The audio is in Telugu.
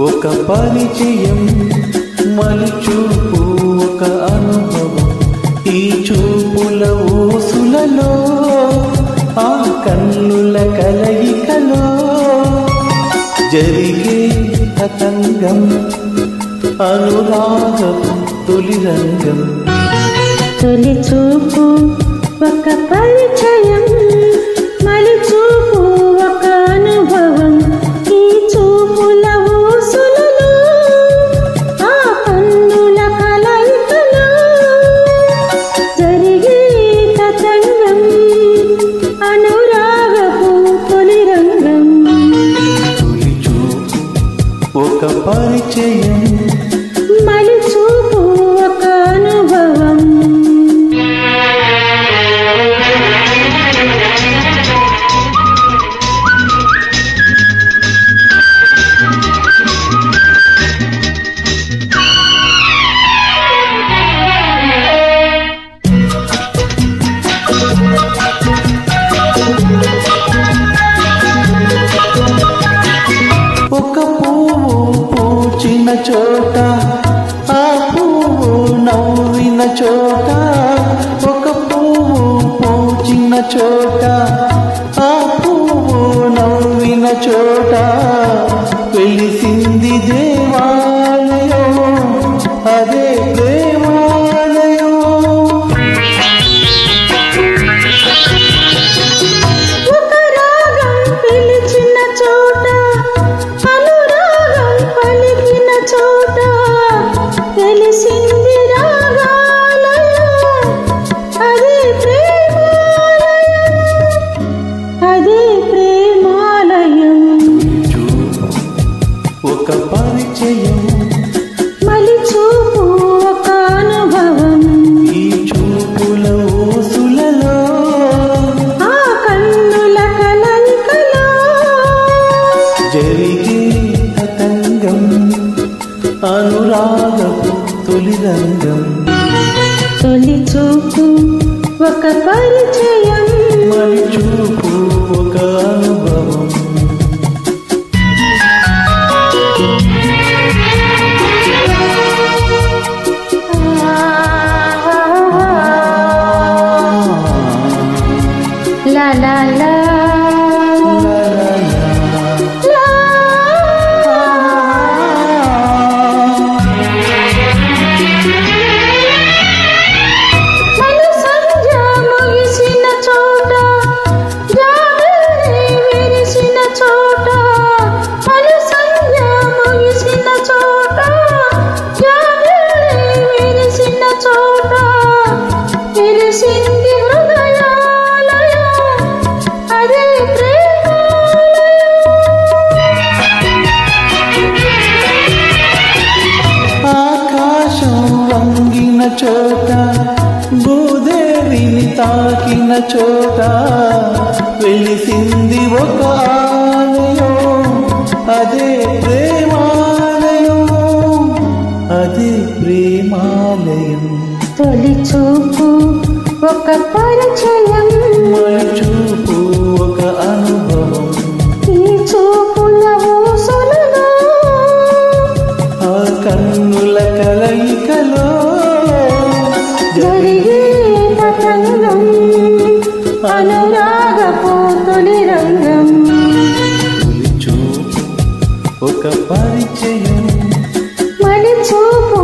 ఒక పరిచయం మలిచూపు ఒక అనుభవం ఈ చూపుల ఊసులలో ఆ కన్నుల కలయికలో జరిగే తతంగం అనురాగం తొలి రంగం తొలి చూపు ఒక పరిచయం మలిచూపు ఒక అనుభవం ఈ చూపుల ఊసులలో ఆ కన్నుల కలయికలో జరిగే తతంగం అనురాగపు తొలి రంగం తొలి చూపు ఒక పరిచయం మలిచూపు ఒక అనుభవం ఒక పువ్వు పూచిన చోట ఆ పువ్వు నవ్విన చోట ఒక పువ్వు పూచిన చోట ఆ పువ్వు నవ్విన చోట వెలిసింది దేవాలయం అదే దేవాలయం ఒక రాగం పిలిచిన చోట అనురాగం పలికిన చోట తెలిసింది రాగాలయం అదే ప్రేమాలయం అదే ప్రేమాలయం ఒక పరిచయం మలిచూపు ఒక అనుభవం ఈ చూపుల ఊసులలో ఆ కన్నుల కలయికలో జరిగే తతంగం అనురాగపు తొలి రంగం తొలి చూపు ఒక పరిచయం మలి చూపు ఒక అనుభవం లా లా లా మలి సంధ్య ముగిసిన చోట జాబిల్లి విరిసిన చోట మలి సంధ్య ముగిసిన చోట జాబిల్లి విరిసిన చోట విరిసింది హృదయాలయం అదే ఆకాశం వంగిన చోట భూదేవిని తాకిన చోట వెలిసింది ఒక ఆలయం అదే ప్రేమాలయం అదే ప్రేమాలయం తొలి చూపు ఒక పరిచయం మలి చూపు ఒక అనుభవం ఈ చూపుల ఊసులలో ఆ కన్నుల కలయికలో జరిగే తతంగం అనురాగపు తొలి రంగం తొలి చూపు ఒక పరిచయం మలి చూపు